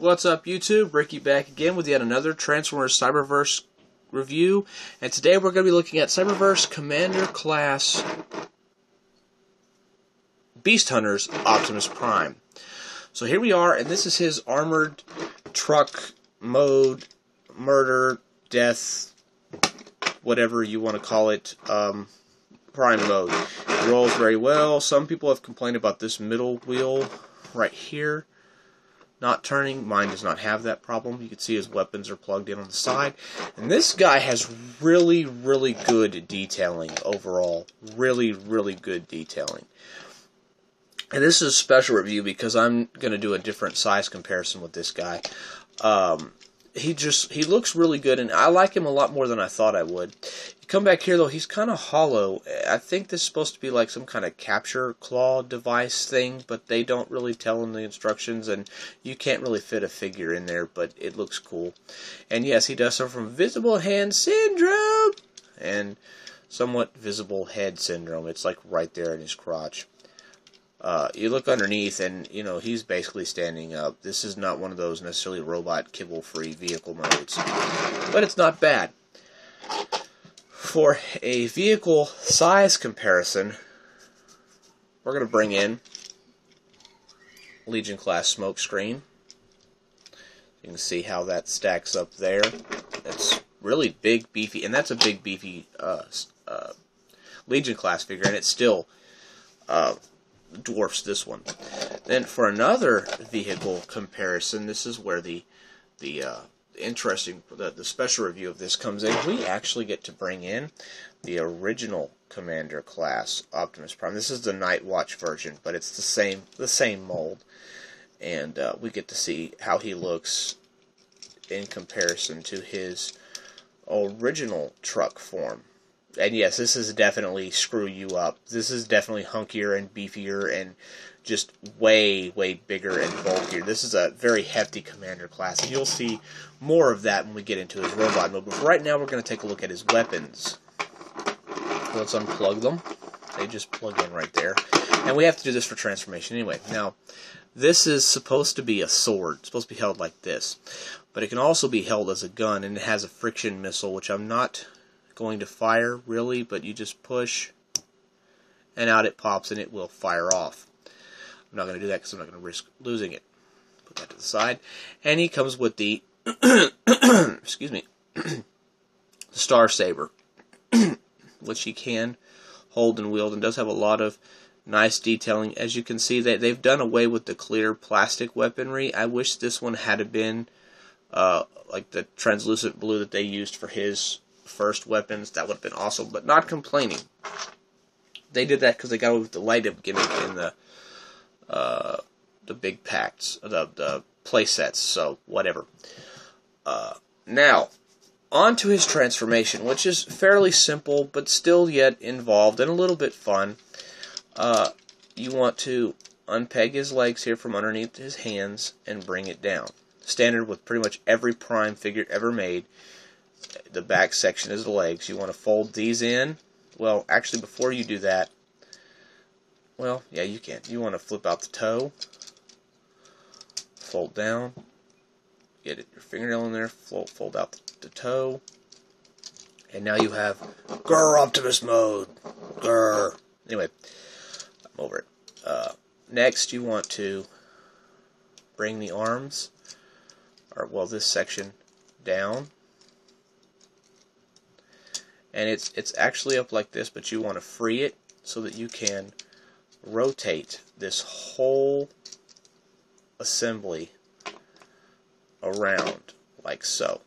What's up, YouTube? Ricky back again with yet another Transformers Cyberverse review, and today we're going to be looking at Cyberverse Commander Class Beast Hunters Optimus Prime. So here we are, and this is his armored truck mode, murder, death, whatever you want to call it, Prime mode. It rolls very well. Some people have complained about this middle wheel right here not turning. Mine does not have that problem. You can see his weapons are plugged in on the side. And this guy has really good detailing overall. Really good detailing. And this is a special review because I'm going to do a different size comparison with this guy. He looks really good, and I like him a lot more than I thought I would. You come back here, though, he's kind of hollow. I think this is supposed to be like some kind of capture claw device thing, but they don't really tell in the instructions, and you can't really fit a figure in there, but it looks cool. And yes, he does suffer from visible hand syndrome and somewhat visible head syndrome. It's like right there in his crotch. You look underneath, and you know he's basically standing up. This is not one of those necessarily robot kibble-free vehicle modes, but it's not bad. For a vehicle size comparison, we're going to bring in Legion class smoke screen. You can see how that stacks up there. That's really big, beefy, and that's a big, beefy Legion class figure, and it's still dwarfs this one. Then for another vehicle comparison, this is where the special review of this comes in. We actually get to bring in the original Commander class Optimus Prime. This is the Night Watch version, but it's the same mold, and we get to see how he looks in comparison to his original truck form. And yes, this is definitely screw you up. This is definitely hunkier and beefier and just way bigger and bulkier. This is a very hefty Commander class, and you'll see more of that when we get into his robot mode. But for right now, we're going to take a look at his weapons. Let's unplug them. They just plug in right there. And we have to do this for transformation anyway. Now, this is supposed to be a sword. It's supposed to be held like this. But it can also be held as a gun, and it has a friction missile, which I'm not going to fire really, but you just push and out it pops and it will fire off. I'm not going to do that because I'm not going to risk losing it. Put that to the side. And he comes with the excuse me, the Star Saber, which he can hold and wield, and does have a lot of nice detailing. As you can see, they've done away with the clear plastic weaponry. I wish this one had been like the translucent blue that they used for his first weapons. That would have been awesome, but not complaining. They did that because they got away with the light up gimmick in the big packs, the play sets. So whatever. Now on to his transformation, which is fairly simple, but still yet involved and a little bit fun. You want to unpeg his legs here from underneath his hands and bring it down. Standard with pretty much every Prime figure ever made. The back section is the legs. You want to fold these in. Well, actually, before you do that, well, yeah, you can. You want to flip out the toe, fold down, get your fingernail in there, fold out the toe, and now you have Grr Optimus mode. Grr. Anyway, I'm over it. Next, you want to bring the arms, or well, this section down. And it's actually up like this, but you want to free it so that you can rotate this whole assembly around like so.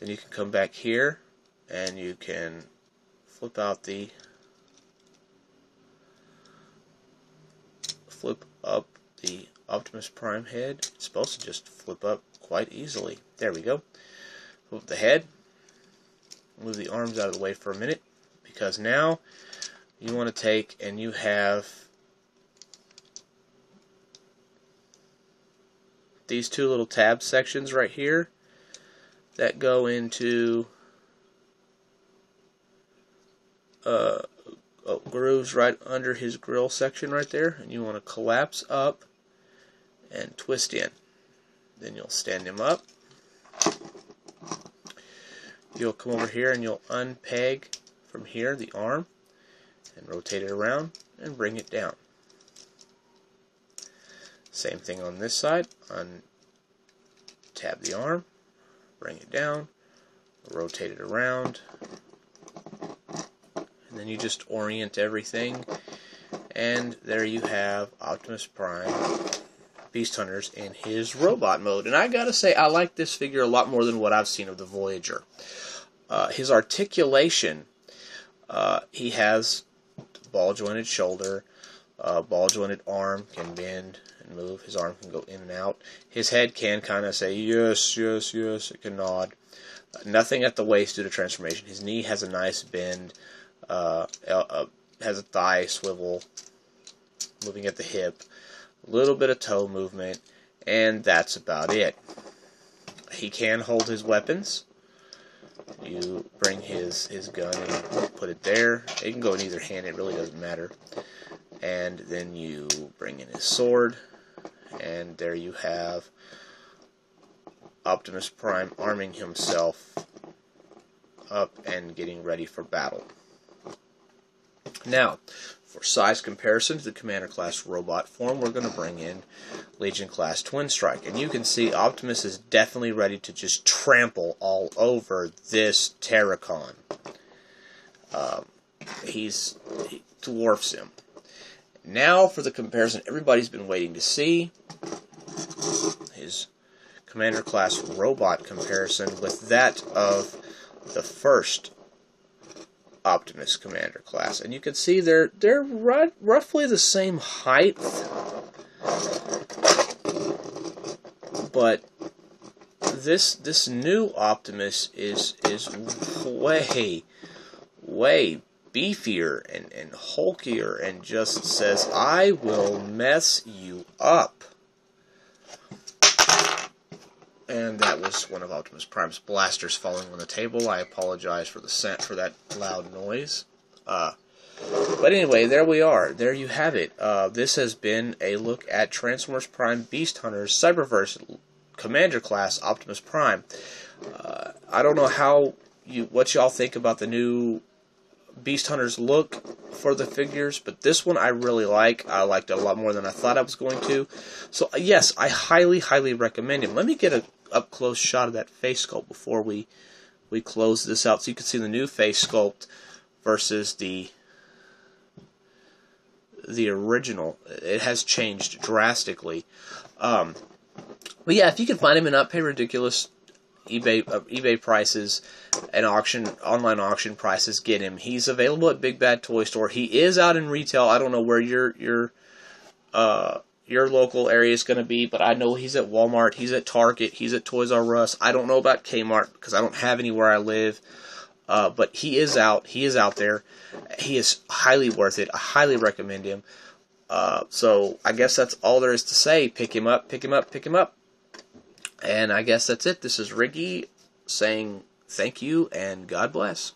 Then you can come back here and you can flip up the Optimus Prime head. It's supposed to just flip up quite easily. There we go. Flip the head. Move the arms out of the way for a minute, because now you want to take and you have these two little tab sections right here that go into grooves right under his grill section right there, and you want to collapse up and twist in. Then you'll stand him up. You'll come over here and you'll unpeg from here the arm and rotate it around and bring it down. Same thing on this side. Tab the arm, bring it down, rotate it around, and then you just orient everything, and there you have Optimus Prime Beast Hunters in his robot mode. And I gotta say, I like this figure a lot more than what I've seen of the Voyager. His articulation, he has ball jointed shoulder, ball jointed arm, can bend and move. His arm can go in and out. His head can kind of say yes, yes, yes. It can nod. Nothing at the waist due to transformation. His knee has a nice bend, has a thigh swivel, moving at the hip, a little bit of toe movement, and that's about it. He can hold his weapons. You bring his gun and put it there. It can go in either hand, it really doesn't matter. And then you bring in his sword, and there you have Optimus Prime arming himself up and getting ready for battle. Now, for size comparison to the Commander Class robot form, we're going to bring in Legion Class Twin Strike. And you can see Optimus is definitely ready to just trample all over this Terracon. He dwarfs him. Now for the comparison everybody's been waiting to see. His Commander Class robot comparison with that of the first Optimus Commander Class. And you can see they're roughly the same height, but this new Optimus is way beefier and hulkier, and just says, I will mess you up. And that was one of Optimus Prime's blasters falling on the table. I apologize for that loud noise. But anyway, there we are. There you have it. This has been a look at Transformers Prime Beast Hunters Cyberverse Commander Class Optimus Prime. I don't know what y'all think about the new Beast Hunters look for the figures, but this one I really like. I liked it a lot more than I thought I was going to. So yes, I highly recommend him. Let me get a up close shot of that face sculpt before we close this out, so you can see the new face sculpt versus the original. It has changed drastically. But yeah, if you can find him and not pay ridiculous eBay prices and online auction prices, get him. He's available at Big Bad Toy Store. He is out in retail. I don't know where your local area is going to be, but I know he's at Walmart, he's at Target, he's at Toys R Us. I don't know about Kmart because I don't have any where I live. But he is out. He is out there. He is highly worth it. I highly recommend him. So I guess that's all there is to say. Pick him up, pick him up, pick him up. And I guess that's it. This is Ricky saying thank you and God bless.